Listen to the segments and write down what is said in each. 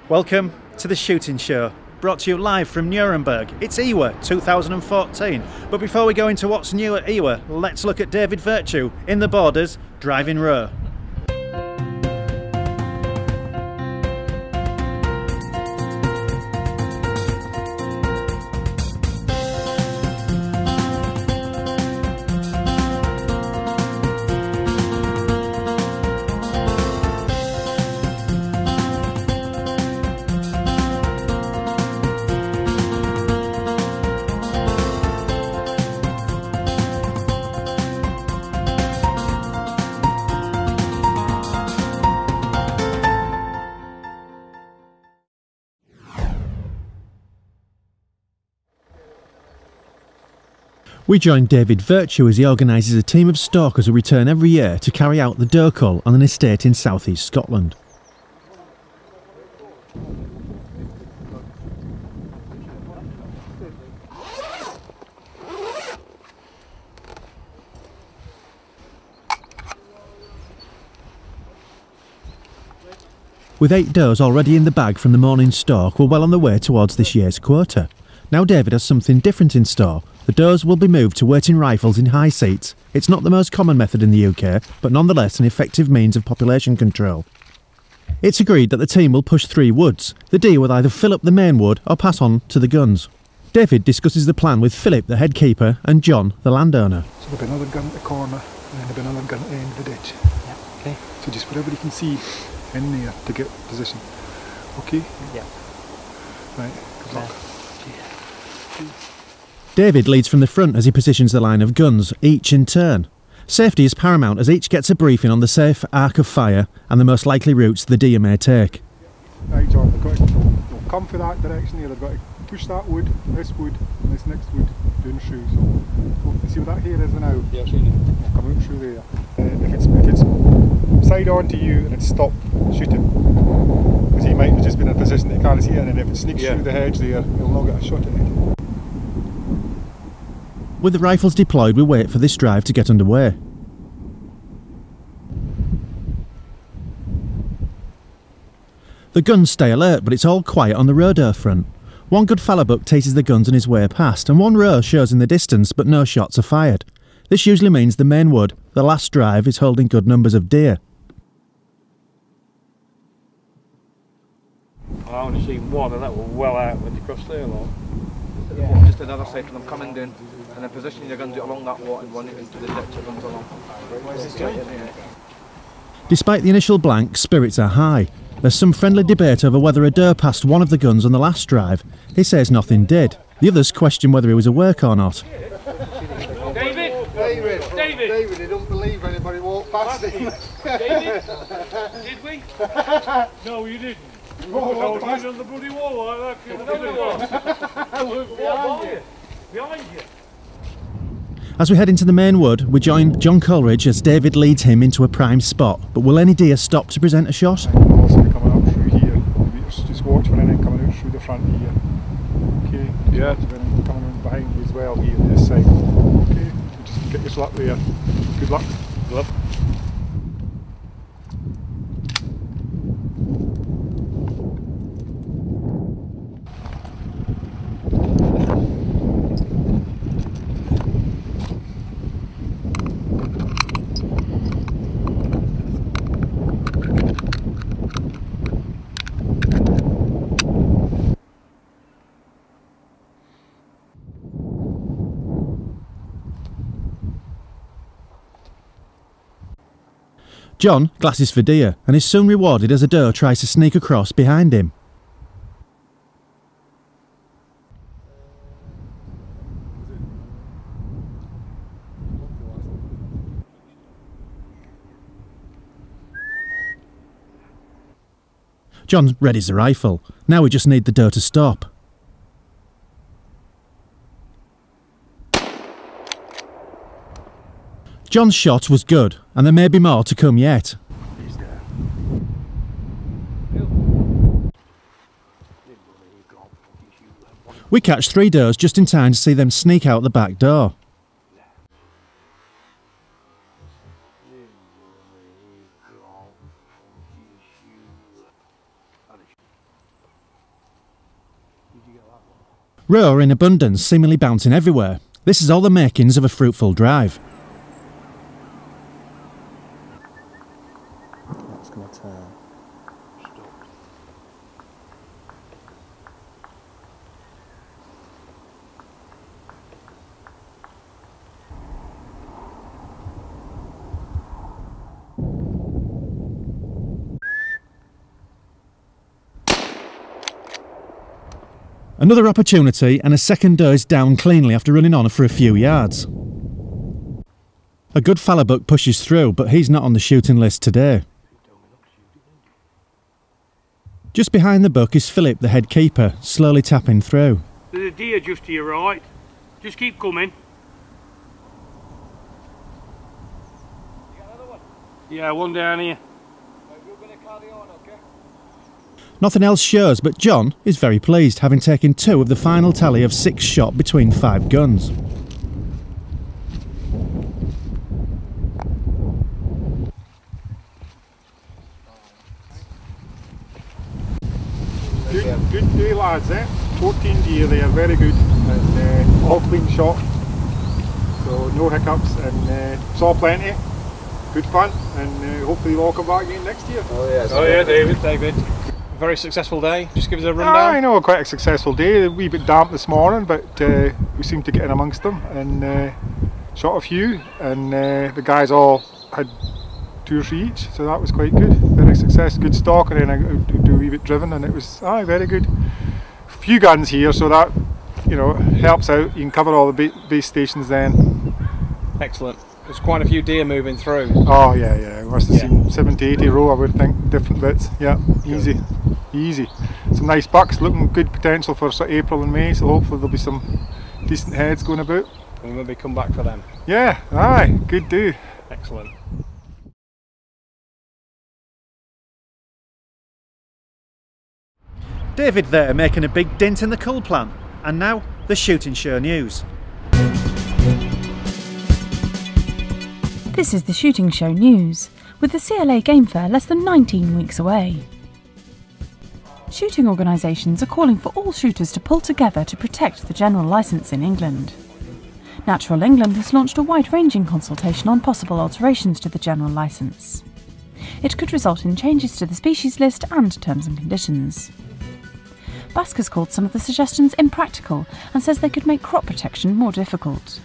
Welcome to the shooting show, brought to you live from Nuremberg. It's IWA 2014. But before we go into what's new at IWA, let's look at David Virtue in the Borders driving row. We join David Virtue as he organises a team of stalkers who return every year to carry out the doe cull on an estate in southeast Scotland. With 8 does already in the bag from the morning stalk, we're well on the way towards this year's quota. Now David has something different in store. The does will be moved to waiting rifles in high seats. It's not the most common method in the UK, but nonetheless an effective means of population control. It's agreed that the team will push 3 woods. The deer will either fill up the main wood or pass on to the guns. David discusses the plan with Philip, the head keeper, and John, the landowner. So there'll be another gun at the corner, and then there'll be another gun at the end of the ditch. Yeah, okay. So just whatever you can see in there to get position. Okay? Yeah. Right, good luck. David leads from the front as he positions the line of guns, each in turn. Safety is paramount as each gets a briefing on the safe arc of fire and the most likely routes the deer may take. Right, John, they'll come for that direction here, they've got to push that wood, and this next wood, doing the shoe. So, you see what that here is now? Yeah, I've seen it. They'll come out through there. If it's side on to you and it's stop, shoot him. Because he might have just been in a position that he can't see it, and then if it sneaks through the hedge there, he'll not get a shot at it. With the rifles deployed, we wait for this drive to get underway. The guns stay alert, but it's all quiet on the row doe front. One good fallow buck teases the guns on his way past, and one row shows in the distance, but no shots are fired. This usually means the main wood, the last drive, is holding good numbers of deer. I only seen one, and that was well out when you crossed there, like. Yeah. Just another side of them coming down, and then positioning your guns along that wall and running into the ditch that runs along. Despite the initial blank, spirits are high. There's some friendly debate over whether a doe passed one of the guns on the last drive. He says nothing did. The others question whether he was awake or not. David, he doesn't believe anybody walked past him. David? Did we? No, you didn't. Oh, I was on the bloody wall like that. I looked behind you. Behind you. As we head into the main wood, we join John Coleridge as David leads him into a prime spot. But will any deer stop to present a shot? Also coming up through here. Just watch for anything coming out through the front here. Okay. Yeah. Coming in behind you as well here on this side. Okay. Just get your luck there. Good luck. Good luck. John glasses for deer and is soon rewarded as a doe tries to sneak across behind him. John readies the rifle. Now we just need the doe to stop. John's shot was good, and there may be more to come yet. We catch 3 does just in time to see them sneak out the back door. Roe in abundance, seemingly bouncing everywhere. This is all the makings of a fruitful drive. That's going to turn. Another opportunity, and a second doe is down cleanly after running on for a few yards. A good fallow buck pushes through, but he's not on the shooting list today. Just behind the buck is Philip, the head keeper, slowly tapping through. There's a deer just to your right. Just keep coming. You got another one? Yeah, one down here. We're going to carry on, okay? Nothing else shows, but John is very pleased, having taken 2 of the final tally of 6 shot between 5 guns. Good day, lads, eh? 14 deer there, very good, and all clean shot, so no hiccups, and saw plenty, good fun, and hopefully they'll all come back again next year. Oh yeah, David. Very successful day. Just give us a rundown. I know, quite a successful day. A wee bit damp this morning, but we seemed to get in amongst them and shot a few, and the guys all had 2 or 3 each, so that was quite good. Very successful, good stock, and then I do a wee bit driven, and it was very good. A few guns here, so that, you know, helps out. You can cover all the base stations then. Excellent. There's quite a few deer moving through. Oh yeah, we must have seen 70, 80 row, I would think, different bits. Yeah, easy. Some nice bucks, looking good potential for sort of April and May, so hopefully there'll be some decent heads going about. And maybe come back for them. Yeah, aye, good do. Excellent. David there making a big dent in the cull plan. And now, the shooting show news. This is the Shooting Show news, with the CLA Game Fair less than 19 weeks away. Shooting organisations are calling for all shooters to pull together to protect the general licence in England. Natural England has launched a wide-ranging consultation on possible alterations to the general licence. It could result in changes to the species list and terms and conditions. BASC has called some of the suggestions impractical and says they could make crop protection more difficult.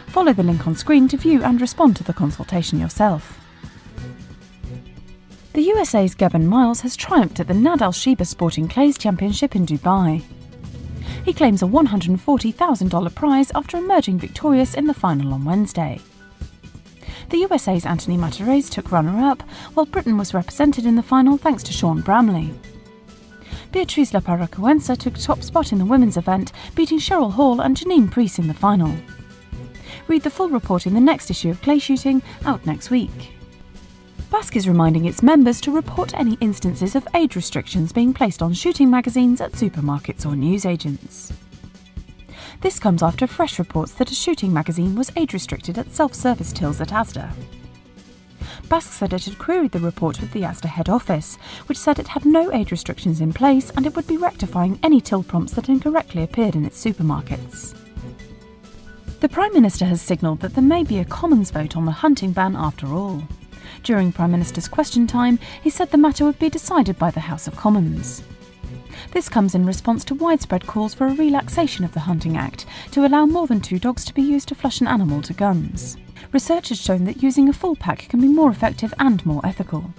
Follow the link on screen to view and respond to the consultation yourself. The USA's Gavin Miles has triumphed at the Nad Al Sheba Sporting Clays Championship in Dubai. He claims a $140,000 prize after emerging victorious in the final on Wednesday. The USA's Anthony Matarese took runner-up, while Britain was represented in the final thanks to Sean Bramley. Beatriz La Paracuenza took top spot in the women's event, beating Cheryl Hall and Janine Priest in the final. Read the full report in the next issue of Clay Shooting, out next week. BASC is reminding its members to report any instances of age restrictions being placed on shooting magazines at supermarkets or newsagents. This comes after fresh reports that a shooting magazine was age restricted at self-service tills at Asda. BASC said it had queried the report with the Asda head office, which said it had no age restrictions in place and it would be rectifying any till prompts that incorrectly appeared in its supermarkets. The Prime Minister has signalled that there may be a Commons vote on the hunting ban after all. During Prime Minister's question time, he said the matter would be decided by the House of Commons. This comes in response to widespread calls for a relaxation of the Hunting Act to allow more than 2 dogs to be used to flush an animal to guns. Research has shown that using a full pack can be more effective and more ethical.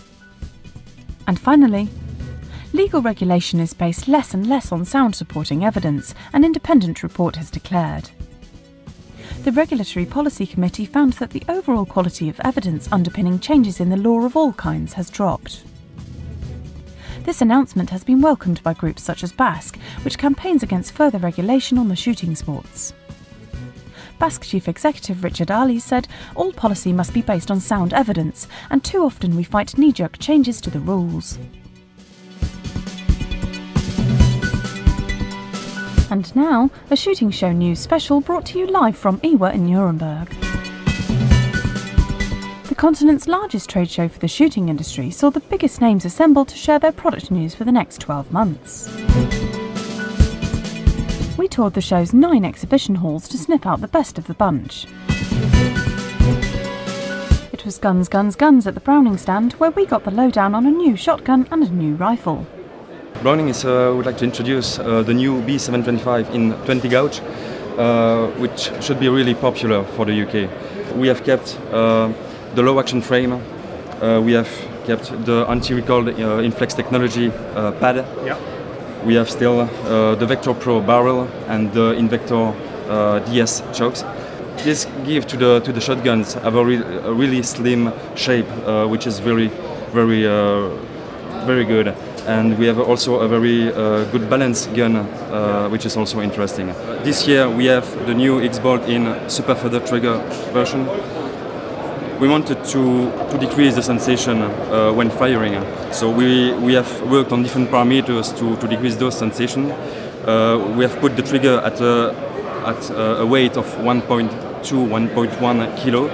And finally, legal regulation is based less and less on sound supporting evidence, an independent report has declared. The Regulatory Policy Committee found that the overall quality of evidence underpinning changes in the law of all kinds has dropped. This announcement has been welcomed by groups such as BASC, which campaigns against further regulation on the shooting sports. BASC Chief Executive Richard Ali said, "All policy must be based on sound evidence, and too often we fight knee-jerk changes to the rules." And now, a Shooting Show news special brought to you live from IWA in Nuremberg. The continent's largest trade show for the shooting industry saw the biggest names assemble to share their product news for the next 12 months. We toured the show's 9 exhibition halls to sniff out the best of the bunch. It was guns, guns, guns at the Browning stand, where we got the lowdown on a new shotgun and a new rifle. Browning would like to introduce the new B725 in 20 gauge, which should be really popular for the UK. We have kept the low action frame, we have kept the anti-recoil Inflex technology pad. Yeah. We have still the Vector Pro barrel and the Invector DS chokes. This gives to the shotguns a really slim shape, which is very good. And we have also a very good balance gun, which is also interesting. This year we have the new X-Bolt in super feather trigger version. We wanted to decrease the sensation when firing. So we have worked on different parameters to decrease those sensations. We have put the trigger at a weight of 1.1 kilo.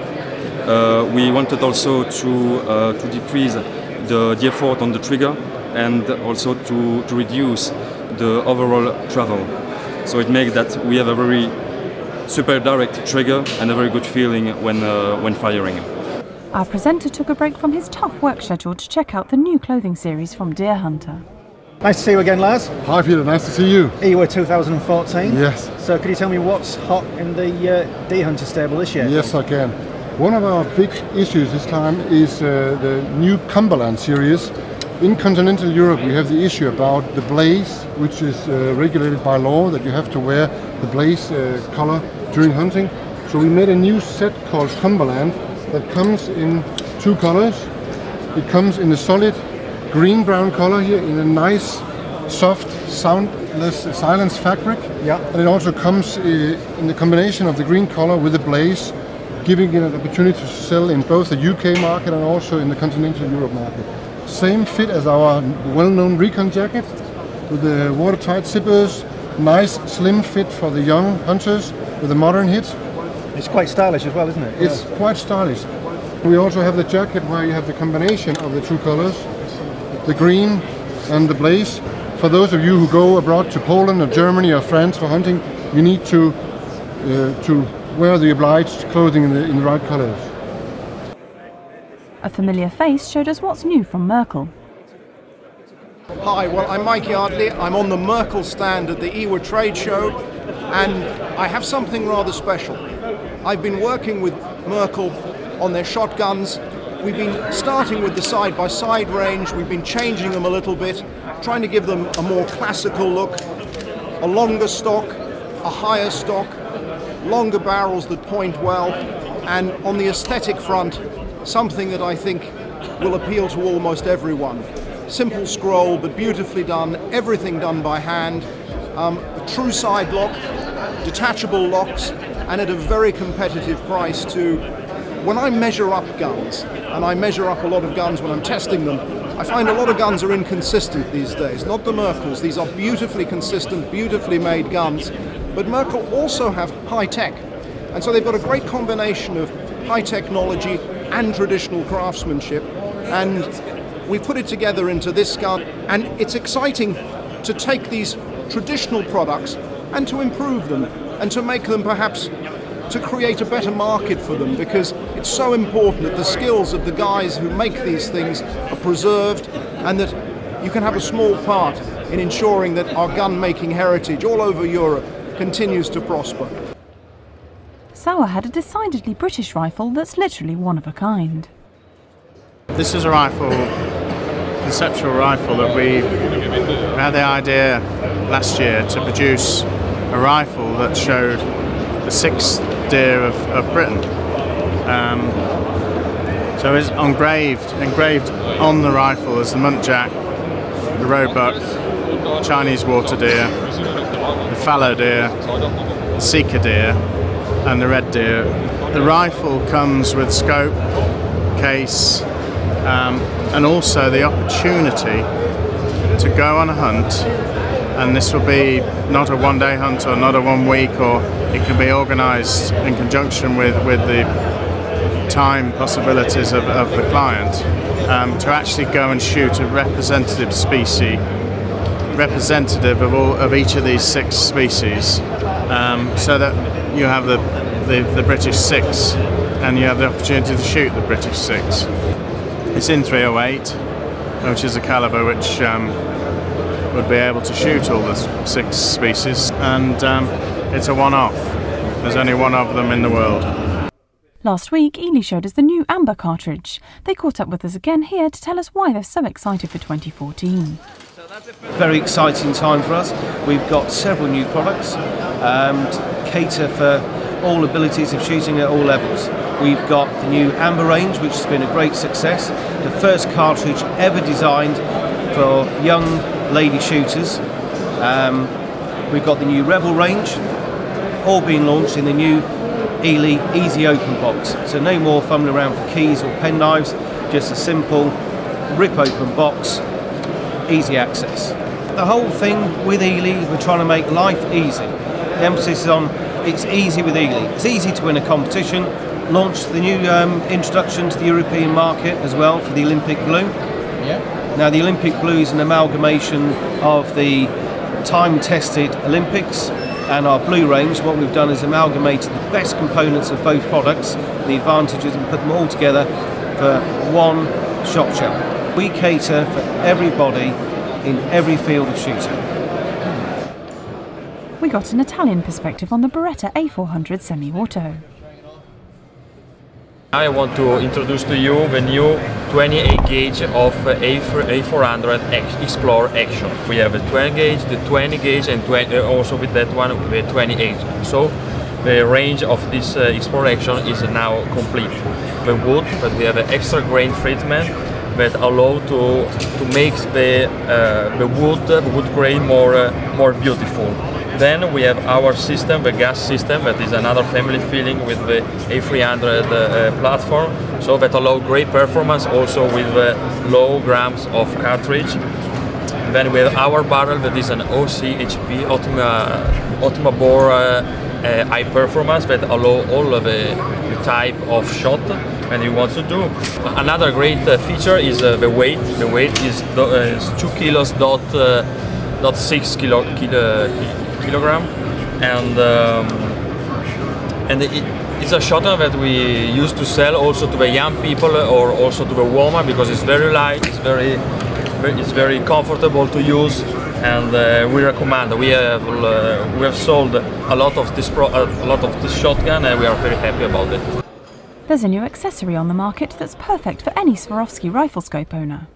We wanted also to decrease the effort on the trigger and also to reduce the overall travel. So it makes that we have a very super direct trigger and a very good feeling when firing. Our presenter took a break from his tough work schedule to check out the new clothing series from Deer Hunter. Nice to see you again, Lars. Hi Peter, nice to see you. IWA 2014. Yes. So could you tell me what's hot in the Deer Hunter stable this year? Yes, I can. One of our big issues this time is the new Cumberland series. In continental Europe we have the issue about the blaze, which is regulated by law that you have to wear the blaze color during hunting. So we made a new set called Cumberland that comes in 2 colors. It comes in the solid green-brown color here in a nice, soft, soundless, silence fabric. Yeah. And it also comes in the combination of the green color with the blaze, giving it an opportunity to sell in both the UK market and also in the continental Europe market. Same fit as our well-known Recon jacket with the watertight zippers, nice slim fit for the young hunters with a modern hit. It's quite stylish as well, isn't it? It's quite stylish. We also have the jacket where you have the combination of the 2 colors, the green and the blaze. For those of you who go abroad to Poland or Germany or France for hunting, you need to wear the obliged clothing in the right colors. A familiar face showed us what's new from Merkel. Hi, well I'm Mike Yardley. I'm on the Merkel stand at the IWA trade show and I have something rather special. I've been working with Merkel on their shotguns. We've been starting with the side-by-side range. We've been changing them a little bit, trying to give them a more classical look, a longer stock, a higher stock, longer barrels that point well, and on the aesthetic front, something that I think will appeal to almost everyone. Simple scroll, but beautifully done, everything done by hand, a true side lock, detachable locks, and at a very competitive price too. When I measure up guns, and I measure up a lot of guns when I'm testing them, I find a lot of guns are inconsistent these days. Not the Merkels, these are beautifully consistent, beautifully made guns, but Merkel also have high tech. And so they've got a great combination of high technology and traditional craftsmanship, and we put it together into this gun, and it's exciting to take these traditional products and to improve them and to make them perhaps to create a better market for them, because it's so important that the skills of the guys who make these things are preserved and that you can have a small part in ensuring that our gun making heritage all over Europe continues to prosper. Sauer had a decidedly British rifle that's literally one of a kind. This is a rifle, conceptual rifle that we had the idea last year to produce a rifle that showed the 6th deer of Britain. So it's engraved on the rifle as the muntjac, the roebuck, Chinese water deer, the fallow deer, the sika deer, and the red deer. The rifle comes with scope, case, and also the opportunity to go on a hunt, and this will be not a one-day hunt or not a 1 week, or it can be organised in conjunction with the time possibilities of the client, to actually go and shoot a representative species representative of each of these 6 species, so that you have the British 6 and you have the opportunity to shoot the British 6. It's in 308, which is a calibre which would be able to shoot all the 6 species, and it's a one-off. There's only one of them in the world. Last week, Ely showed us the new amber cartridge. They caught up with us again here to tell us why they're so excited for 2014. Very exciting time for us. We've got several new products to cater for all abilities of shooting at all levels. We've got the new amber range, which has been a great success. The first cartridge ever designed for young lady shooters. We've got the new Rebel range, all being launched in the new Ely Easy Open box. So no more fumbling around for keys or pen knives, just a simple rip open box, easy access. The whole thing with Ely, we're trying to make life easy. The emphasis is on it's easy with Ely. It's easy to win a competition. Launched the new introduction to the European market as well for the Olympic Blue. Yeah. Now the Olympic Blue is an amalgamation of the time-tested Olympics and our blue range. What we've done is amalgamated the best components of both products, the advantages, and put them all together for one shot show. We cater for everybody in every field of shooting. We got an Italian perspective on the Beretta A400 semi-auto. I want to introduce to you the new 28 gauge of A400 Explore Action. We have the 12 gauge, the 20 gauge, and also with that one the 28. So the range of this Explore Action is now complete. The wood, but we have an extra grain treatment that allow to make the wood grain more beautiful. Then we have our system, the gas system, that is another family feeling with the A300 platform, so that allow great performance also with low grams of cartridge. Then we have our barrel that is an OCHP, Ultima Bore high performance, that allow all of the type of shot and you want to do. Another great feature is the weight. The weight is 2 kilos dot 6 kilogram, and it's a shotgun that we used to sell also to the young people or also to the woman, because it's very light, it's very comfortable to use, and we recommend. We have sold a lot of this shotgun, and we are very happy about it. There's a new accessory on the market that's perfect for any Swarovski rifle scope owner.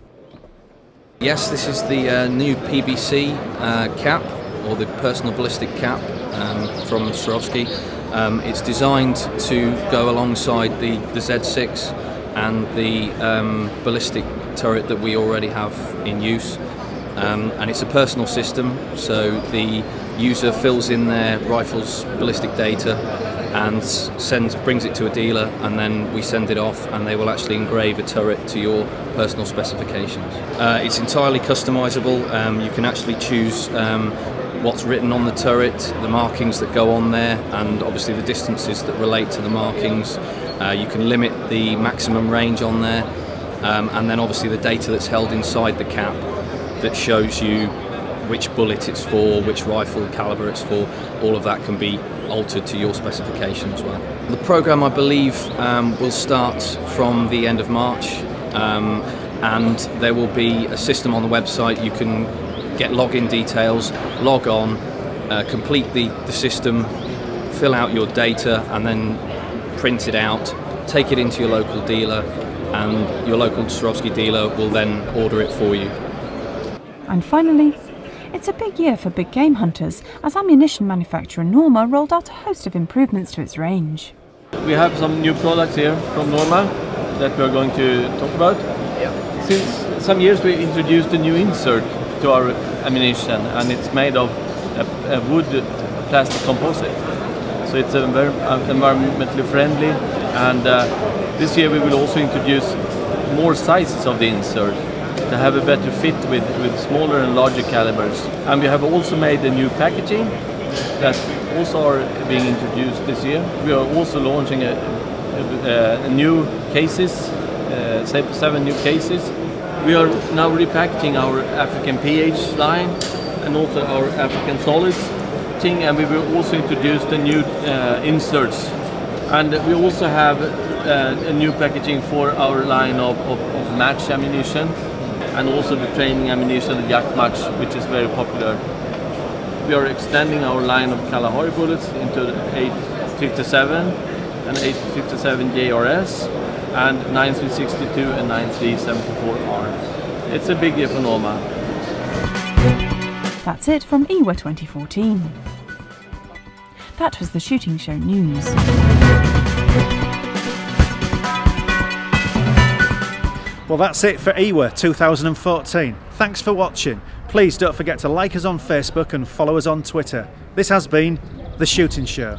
Yes, this is the new PBC cap, or the personal ballistic cap from Swarovski. It's designed to go alongside the Z6 and the ballistic turret that we already have in use. And it's a personal system, so the user fills in their rifle's ballistic data and brings it to a dealer, and then we send it off and they will actually engrave a turret to your personal specifications. It's entirely customizable. You can actually choose what's written on the turret, the markings that go on there, and obviously the distances that relate to the markings. You can limit the maximum range on there, and then obviously the data that's held inside the cap that shows you which bullet it's for, which rifle caliber it's for. All of that can be altered to your specification as well. The program, I believe, will start from the end of March, and there will be a system on the website. You can get login details, log on, complete the system, fill out your data, and then print it out, take it into your local dealer, and your local Swarovski dealer will then order it for you. And finally, it's a big year for big game hunters, as ammunition manufacturer Norma rolled out a host of improvements to its range. We have some new products here from Norma that we are going to talk about. Yeah. Since some years we introduced a new insert to our ammunition, and it's made of a wood plastic composite. So it's very environmentally friendly, and this year we will also introduce more sizes of the insert to have a better fit with smaller and larger calibers. And we have also made a new packaging that also are being introduced this year. We are also launching a new cases, 7 new cases. We are now repackaging our African PH line and also our African solids thing, and we will also introduce the new inserts. And we also have a new packaging for our line of match ammunition, and also the training ammunition, the Yak Match, which is very popular. We are extending our line of Kalahari bullets into the 857 and 857 JRS and 9362 and 9374R. It's a big year for Norma. That's it from IWA 2014. That was the Shooting Show News. Well, that's it for IWA 2014. Thanks for watching. Please don't forget to like us on Facebook and follow us on Twitter. This has been The Shooting Show.